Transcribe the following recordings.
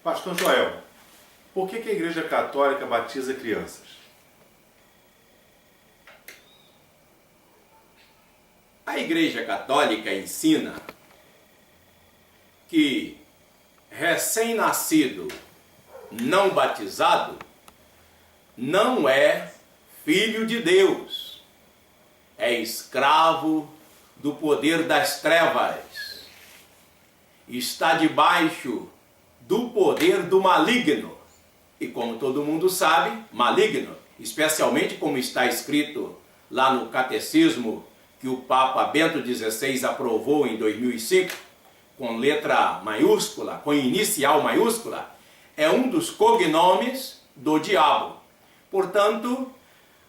Pastor Joel, por que a Igreja Católica batiza crianças? A Igreja Católica ensina que recém-nascido não batizado não é filho de Deus, é escravo do poder das trevas, está debaixo do poder do maligno. E como todo mundo sabe, maligno, especialmente como está escrito lá no Catecismo que o Papa Bento XVI aprovou em 2005, com letra maiúscula, com inicial maiúscula, é um dos cognomes do diabo. Portanto,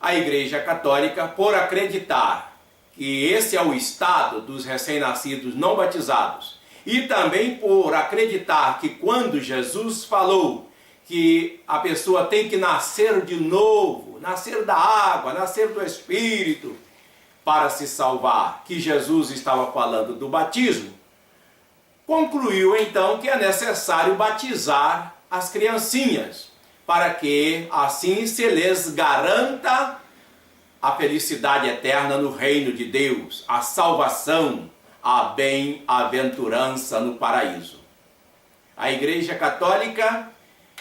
a Igreja Católica, por acreditar que esse é o estado dos recém-nascidos não batizados, e também por acreditar que quando Jesus falou que a pessoa tem que nascer de novo, nascer da água, nascer do Espírito, para se salvar, que Jesus estava falando do batismo, concluiu então que é necessário batizar as criancinhas, para que assim se lhes garanta a felicidade eterna no reino de Deus, a salvação, a bem-aventurança no paraíso. A Igreja Católica,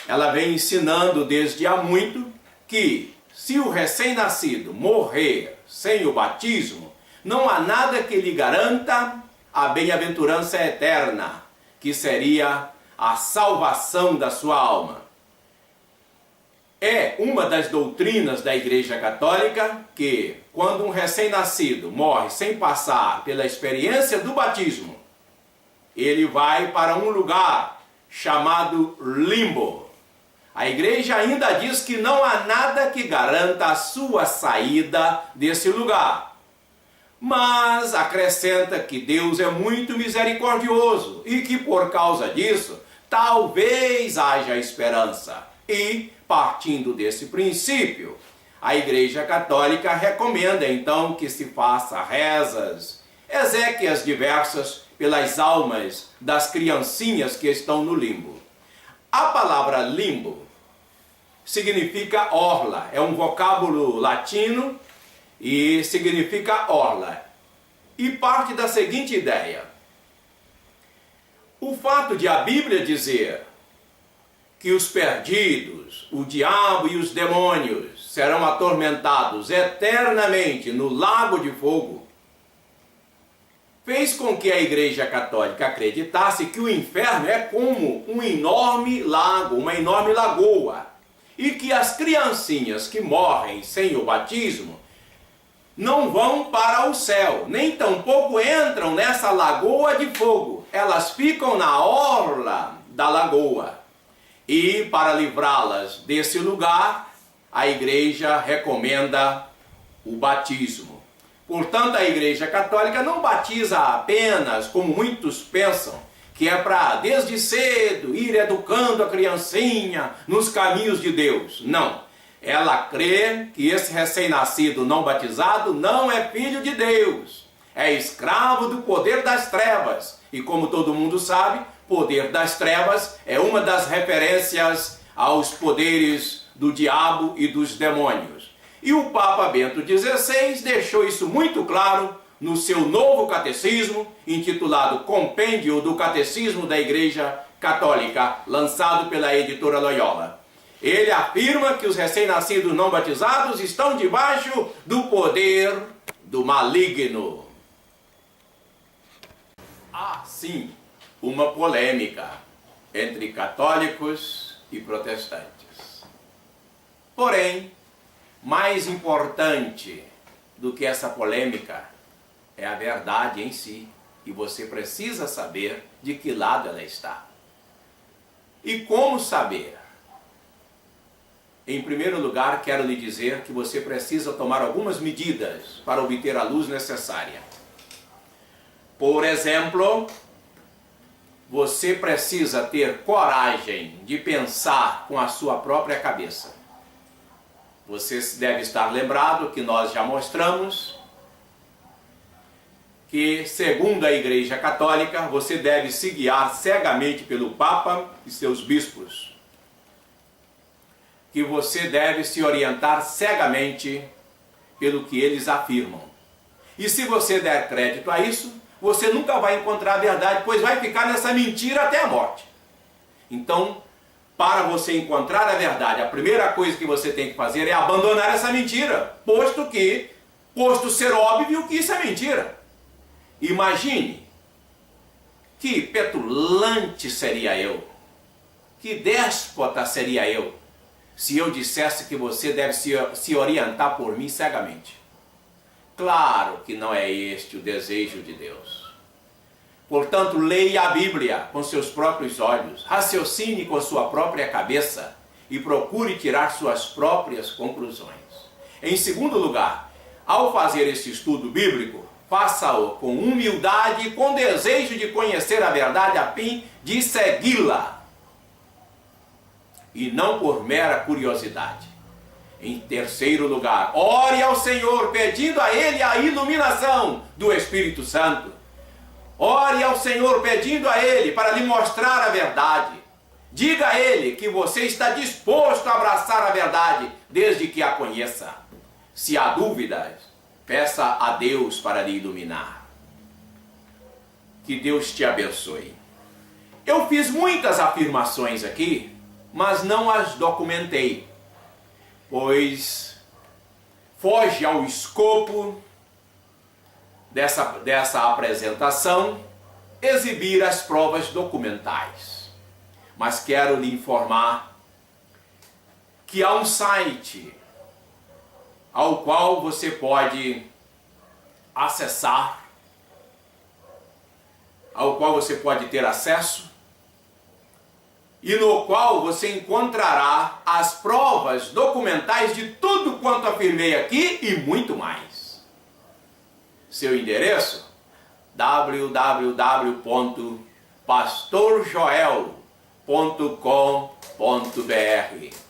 ela vem ensinando desde há muito que se o recém-nascido morrer sem o batismo, não há nada que lhe garanta a bem-aventurança eterna, que seria a salvação da sua alma. É uma das doutrinas da Igreja Católica que, quando um recém-nascido morre sem passar pela experiência do batismo, ele vai para um lugar chamado limbo. A Igreja ainda diz que não há nada que garanta a sua saída desse lugar. Mas acrescenta que Deus é muito misericordioso e que por causa disso, talvez haja esperança. E, partindo desse princípio, a Igreja Católica recomenda então que se faça rezas, exéquias diversas pelas almas das criancinhas que estão no limbo. A palavra limbo significa orla, é um vocábulo latino e significa orla. E parte da seguinte ideia: o fato de a Bíblia dizer que os perdidos, o diabo e os demônios serão atormentados eternamente no lago de fogo, fez com que a Igreja Católica acreditasse que o inferno é como um enorme lago, uma enorme lagoa, e que as criancinhas que morrem sem o batismo não vão para o céu, nem tampouco entram nessa lagoa de fogo. Elas ficam na orla da lagoa. E para livrá-las desse lugar, a Igreja recomenda o batismo. Portanto, a Igreja Católica não batiza apenas, como muitos pensam, que é para, desde cedo, ir educando a criancinha nos caminhos de Deus. Não. Ela crê que esse recém-nascido não batizado não é filho de Deus. É escravo do poder das trevas. E como todo mundo sabe, poder das trevas é uma das referências aos poderes do diabo e dos demônios. E o Papa Bento XVI deixou isso muito claro no seu novo catecismo, intitulado Compêndio do Catecismo da Igreja Católica, lançado pela editora Loyola. Ele afirma que os recém-nascidos não batizados estão debaixo do poder do maligno. Há, sim, uma polêmica entre católicos e protestantes. Porém, mais importante do que essa polêmica é a verdade em si, e você precisa saber de que lado ela está. E como saber? Em primeiro lugar, quero lhe dizer que você precisa tomar algumas medidas para obter a luz necessária. Por exemplo, você precisa ter coragem de pensar com a sua própria cabeça. Você deve estar lembrado que nós já mostramos que, segundo a Igreja Católica, você deve se guiar cegamente pelo Papa e seus bispos. Que você deve se orientar cegamente pelo que eles afirmam. E se você der crédito a isso, você nunca vai encontrar a verdade, pois vai ficar nessa mentira até a morte. Então, para você encontrar a verdade, a primeira coisa que você tem que fazer é abandonar essa mentira, posto ser óbvio que isso é mentira. Imagine que petulante seria eu, que déspota seria eu, se eu dissesse que você deve se orientar por mim cegamente. Claro que não é este o desejo de Deus. Portanto, leia a Bíblia com seus próprios olhos, raciocine com sua própria cabeça e procure tirar suas próprias conclusões. Em segundo lugar, ao fazer este estudo bíblico, faça-o com humildade e com desejo de conhecer a verdade a fim de segui-la, e não por mera curiosidade. Em terceiro lugar, ore ao Senhor pedindo a Ele a iluminação do Espírito Santo. Ore ao Senhor pedindo a Ele para lhe mostrar a verdade. Diga a Ele que você está disposto a abraçar a verdade desde que a conheça. Se há dúvidas, peça a Deus para lhe iluminar. Que Deus te abençoe. Eu fiz muitas afirmações aqui, mas não as documentei, pois foge ao escopo dessa apresentação exibir as provas documentais. Mas quero lhe informar que há um site ao qual você pode acessar, ao qual você pode ter acesso, e no qual você encontrará as provas documentais de tudo quanto afirmei aqui e muito mais. Seu endereço: www.pastorjoel.com.br